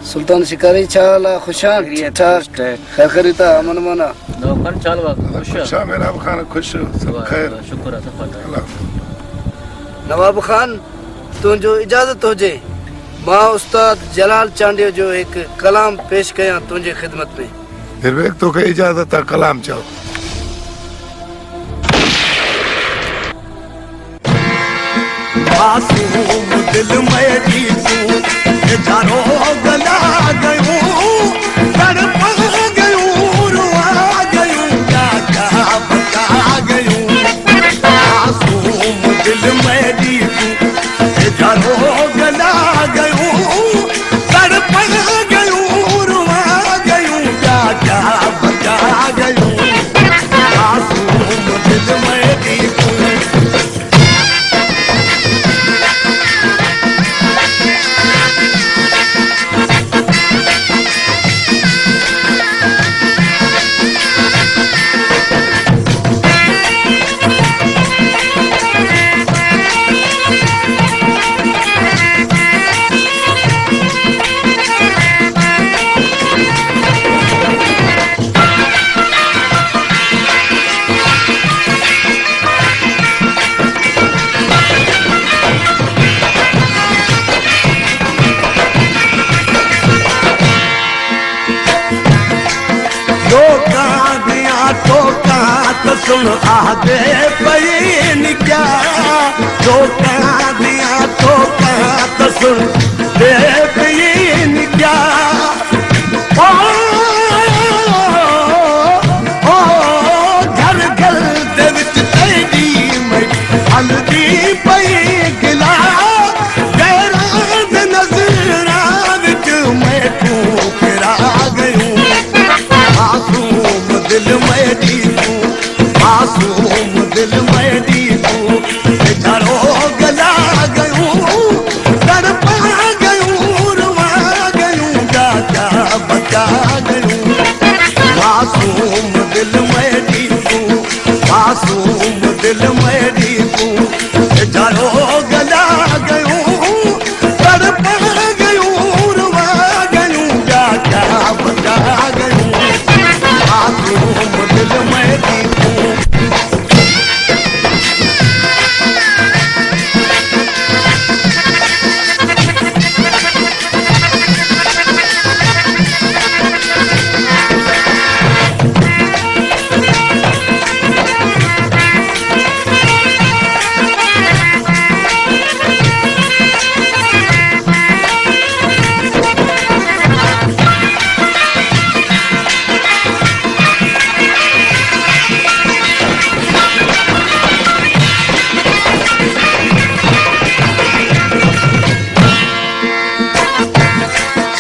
सुल्तान शिकारी चाला खुशान ठीक ठाक खैर खरीता अमन मना नौकर चाल वा खुश मेरा खान खुश सब खैर शुक्र है सफा नवाब खान तू जो इजाजत हो जे मां उस्ताद जलाल चांडियो जो एक कलाम पेश कया तुझे खिदमत में फिर एक तो के इजाजत है कलाम चो मासूम दिल में दी तू चारों गला गयूं तड़प गयूं रुआ गयूं क्या क्या बता गयूं मासूम दिल में दी तू चारों गला गयूं तड़प गयूं रुआ गयूं क्या क्या बता गयूं मासूम दिल में दी तू सुन आगे पयन क्या तो कहाँ दिया तो कहाँ तो सुन दे पयन क्या ओ घर घर दे विच तेरी मैं हल्दी पई गिला गैरान नजरा विच मैं ठुकरा गयूं मासूम दिल में दी मासूम दिल में दी तू चारों गला गयूं तड़पा गयूं रुआ गयूं क्या क्या बता गयूं मासूम दिल में दी तू मासूम दिल में दी तू चारों गला गयूं तड़पा गयूं रुआ गयूं क्या क्या बता गयूं मासूम दिल में दी तू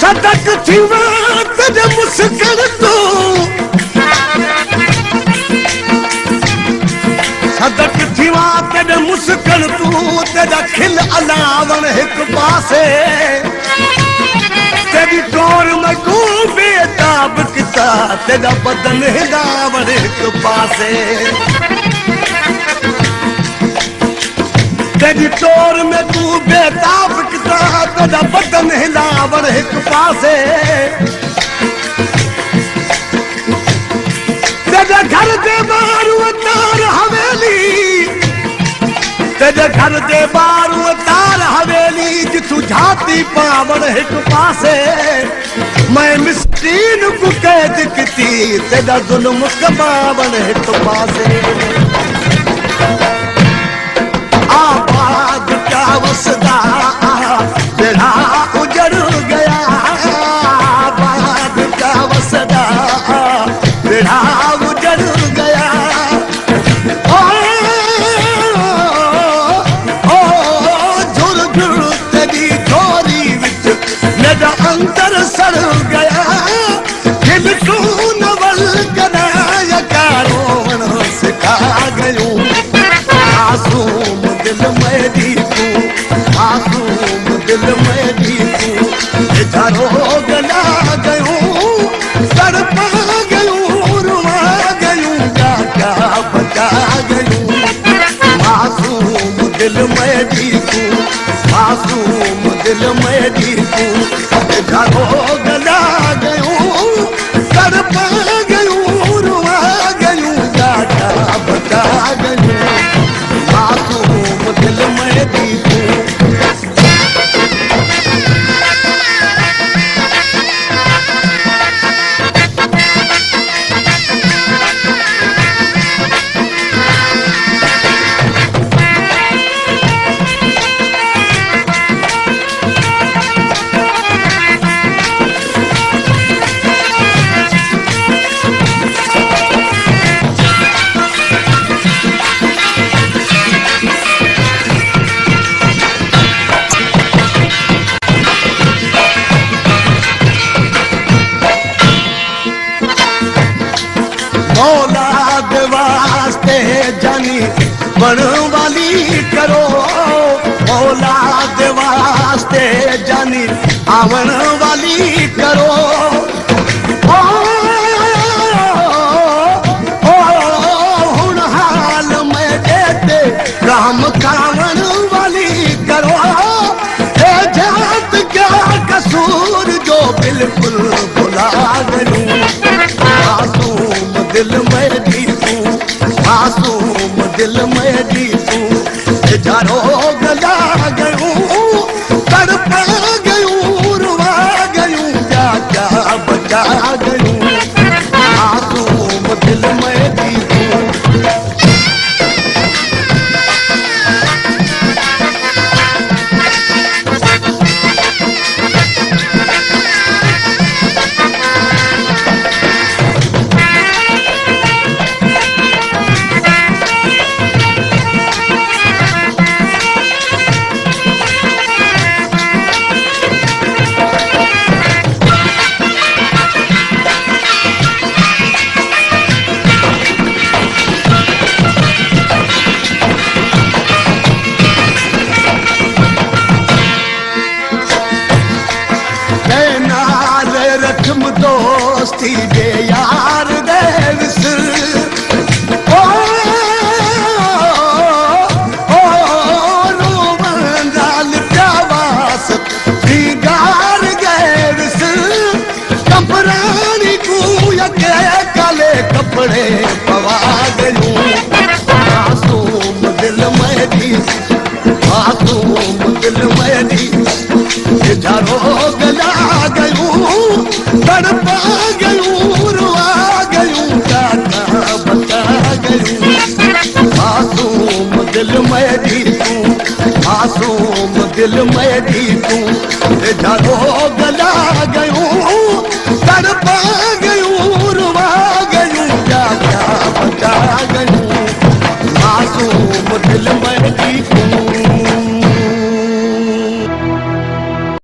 सदक थी बात जब मुस्कर तू सदक थी बात जब मुस्कर तू तेरा खिल अलावण एक पासे तेरी टोर में को बेताब किता तेरा बदन हिलावण एक पासे तेरी टोर में तू बेताब किता तेरा बदन हिलावण एक पासे तेरे घर दे बारू तार हवेली तेरे घर दे बारू तार हवेली जिथू झाती पावण एक पासे मैं मिस्कीन को कैद किती तेरा जुल्म कबावण एक पासे आबाद क्या वसदा तेरा उजड़ गया आबाद क्या वसदा तेरा उजड़ गया ओ झुर झुर तेरी झोली विच मेरा अंदर सड़ गया दिल तू नवल गनाया कारोण सिखा गयूं मासूम दिल में दी तू मासूम दिल में दी तू चारों गला गयूं तड़पा गयूं रुआ गयूं क्या क्या बचा गयूं मासूम दिल में दी तू मासूम दिल में दी तू चारों औलाद वास्ते जानी बन वाली करो, औलाद वास्ते जानी आवन वाली करो। हुण हाल में देते राम कावन वाली करो। ए जात क्या कसूर जो बिल्कुल भुला गयूं। मासूम दिल में दी तू, मासूम दिल में दी तू, जारो गला गयूं, तड़पा गयूं, रुवा गयूं, क्या क्या बचा गयूं। मासूम दिल में दी तू। दोस्ती दे यार दे विसर। ओ रोमंदाल प्यावास दीगार गए विसर। कपरानी को यके काले कपड़े पवा गयूं। मासूम दिल में दी, मासूम दिल में दी, जारो गला गयूं, तड़पा गयूं, रुआ गयूं, क्या बता गयूं। मासूम दिल में दी तू, मासूम दिल में दी तू, जारो